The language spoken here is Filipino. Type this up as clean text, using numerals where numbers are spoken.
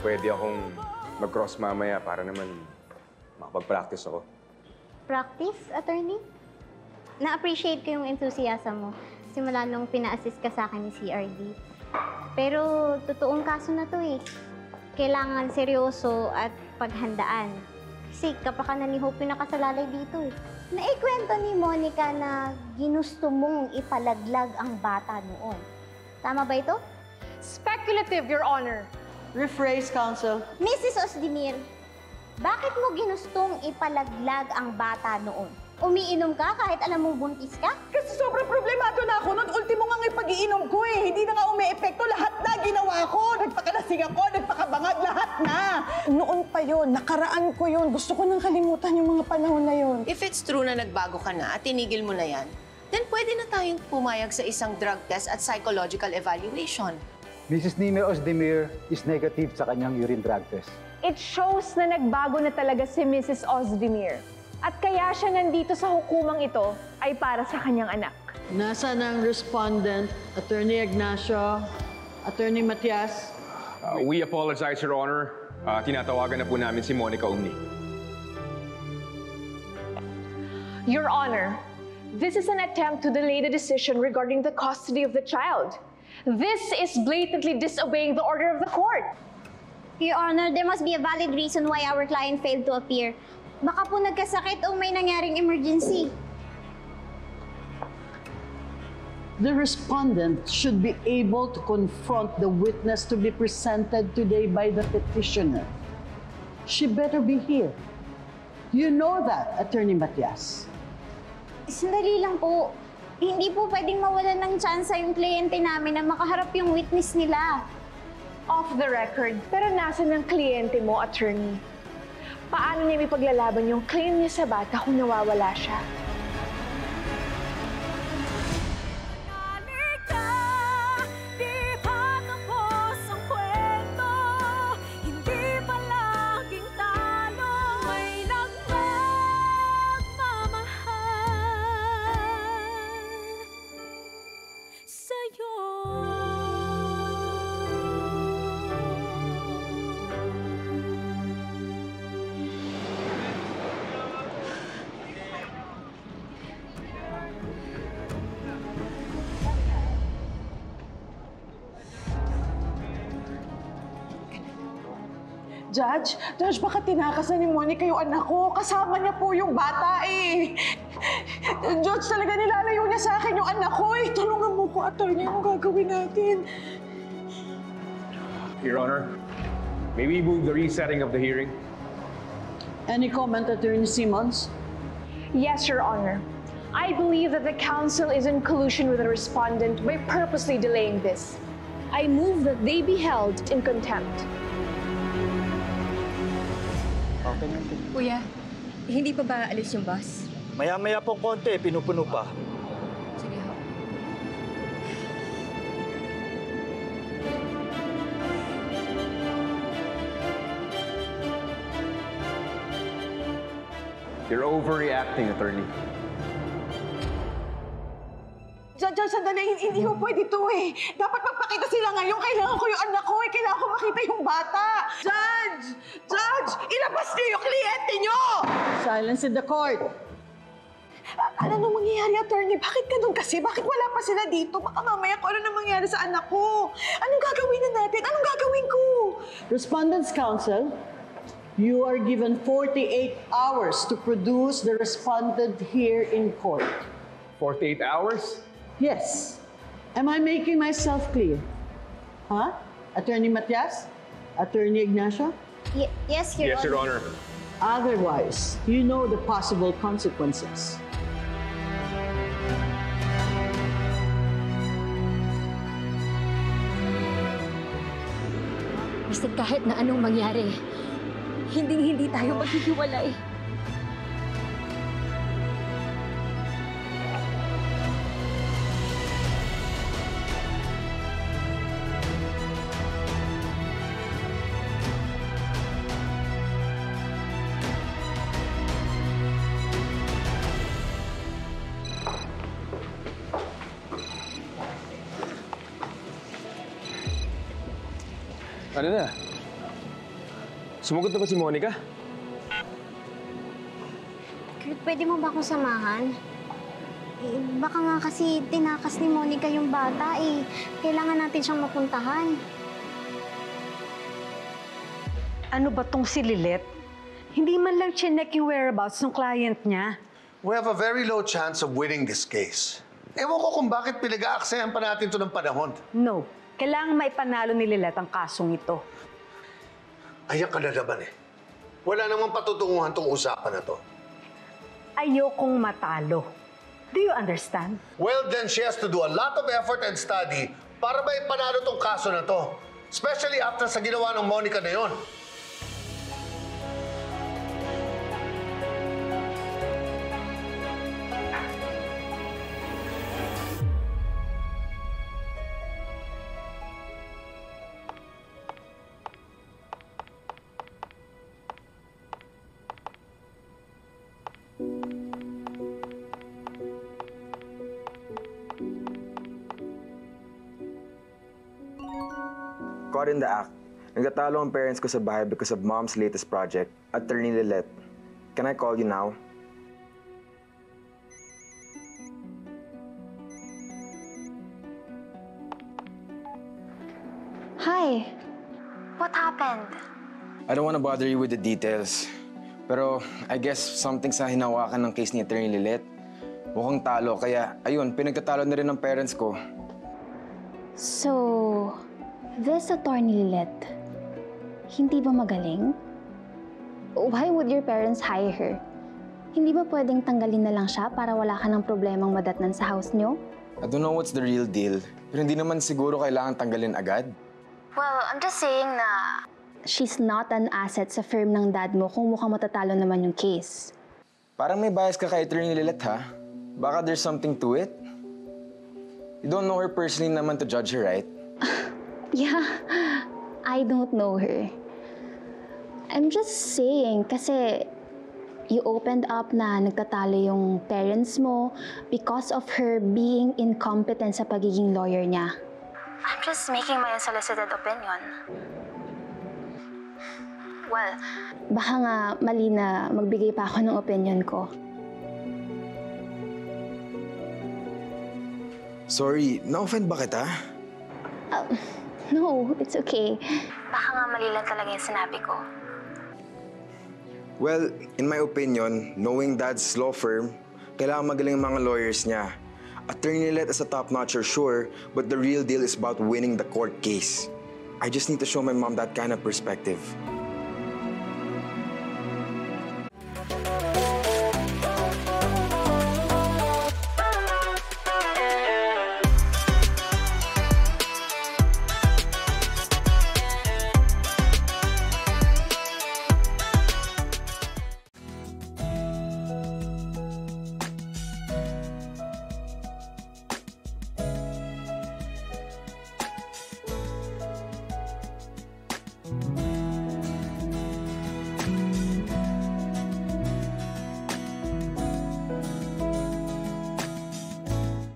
pwede akong mag-cross mamaya para naman makapag-practice ako. Practice, attorney? Na-appreciate ko yung enthusiasm mo simula nung pina-assist ka sa akin ni CRD. Pero totoong kaso na to eh. Kailangan seryoso at paghandaan. Kasi kapakanan ni Hope yung nakasalalay dito eh. Naikwento ni Monica na ginusto mong ipalaglag ang bata noon. Tama ba ito? Speculative, Your Honor. Rephrase, counsel. Mrs. Ozdemir, bakit mo ginustong ipalaglag ang bata noon? Umiinom ka kahit alam mong buntis ka? Kasi sobrang problemado na ako. Noon, ultimo nga yung pag-iinom ko eh. Hindi na nga umi-epekto. Lahat na ginawa ko. Nagpakalasing ako, nagpakabangag, lahat na. Noon pa yun. Nakaraan ko yun. Gusto ko nang kalimutan yung mga panahon na yun. If it's true na nagbago ka na at tinigil mo na yan, then pwede na tayong pumayag sa isang drug test at psychological evaluation. Mrs. Nime Ozdemir is negative sa kanyang urine drug test. It shows na nagbago na talaga si Mrs. Ozdemir. At kaya siya nandito sa hukumang ito ay para sa kanyang anak. Nasaan ang respondent, Attorney Ignacio, Attorney Matias? We apologize, Your Honor. Tinatawagan na po namin si Monica Umni. Your Honor, this is an attempt to delay the decision regarding the custody of the child. This is blatantly disobeying the order of the court. Your Honor, there must be a valid reason why our client failed to appear. Baka po nagkasakit o may nangyaring emergency. The respondent should be able to confront the witness to be presented today by the petitioner. She better be here. You know that, Attorney Matias. Sandali lang po. Hindi po pwedeng mawalan ng tsansa yung kliyente namin na makaharap yung witness nila. Off the record, pero nasa ng kliyente mo, attorney? Paano niya ipaglalaban yung claim niya sa bata kung nawawala siya? Judge, baka tinakas na ni Monica yung anak ko. Kasama niya po yung bata eh. Judge, talaga nilalayo niya sa akin yung anak ko eh. Tulungan mo ko, attorney, anong gagawin natin? Your Honor, may we move the resetting of the hearing? Any comment, Attorney Simmons? Yes, Your Honor. I believe that the counsel is in collusion with the respondent by purposely delaying this. I move that they be held in contempt. Kuya, hindi pa ba alis yung bus? Maya-maya pong konti, pinupuno pa. Sige ho. You're overreacting, attorney. Judge, sandali, hindi ko pwede ito eh. Dapat magpakita sila ngayon. Kailangan ko yung anak ko eh. Kailangan ko makita yung bata. Judge! Ilabas niyo yung kliyente niyo! Silence in the court. Ano nang mangyayari, attorney? Bakit ganun kasi? Bakit wala pa sila dito? Baka mamaya kung ano nang mangyayari sa anak ko. Anong gagawin na natin? Anong gagawin ko? Respondent's counsel, you are given 48 hours to produce the respondent here in court. 48 hours? Yes. Am I making myself clear? Huh? Attorney Matias? Attorney Ignacio? Yes, Your Yes, Your Honor. Honor. Otherwise, you know the possible consequences. Basta kahit na anong mangyari, hindi tayo maghihiwalay. Ano na? Sumagot na ba si Monica? Kurt, pwede mo ba akong samahan? Eh, baka nga kasi tinakas ni Monica yung bata eh. Kailangan natin siyang mapuntahan. Ano ba tong si Lilet? Hindi man lang chinek yung whereabouts ng client niya. We have a very low chance of winning this case. Ewan ko kung bakit pinag-aaksayan pa natin ito ng panahon. No. Kailangan maipanalo ni Lilet ang kasong ito. Ayan ka na naman eh. Wala namang patutunguhan tong usapan na to. Ayokong matalo. Do you understand? Well, then she has to do a lot of effort and study para maipanalo tong kaso na to. Especially after sa ginawa ng Monica na yon. Caught in the act. Nagtatalo ang parents ko sa bahay because of mom's latest project, Attorney Lilet. Can I call you now? Hi. What happened? I don't want to bother you with the details. Pero I guess something sa hinawakan ng case ni Attorney Lilet. Mukhang talo, kaya ayun, pinagtatalo na rin ng parents ko. So, this Attorney Lilet, hindi ba magaling? Why would your parents hire her? Hindi ba pwedeng tanggalin na lang siya para wala ka ng problemang madatnan sa house niyo? I don't know what's the real deal, pero hindi naman siguro kailangan tanggalin agad. Well, I'm just saying na she's not an asset sa firm ng dad mo kung mukhang matatalo naman yung case. Parang may bias ka kay Attorney Lilet, ha? Baka there's something to it? You don't know her personally naman to judge her, right? Yeah, I don't know her. I'm just saying kasi you opened up na nagtatalo yung parents mo because of her being incompetent sa pagiging lawyer niya. I'm just making my unsolicited opinion. Well, baka nga mali na magbigay pa ako ng opinion ko. Sorry, na-offend ba kita? No, it's okay. Baka nga mali lang talaga yung sinabi ko. Well, in my opinion, knowing Dad's law firm, kailangan magaling ang mga lawyers niya. Attorney Lilet is a top-notcher, sure, but the real deal is about winning the court case. I just need to show my mom that kind of perspective.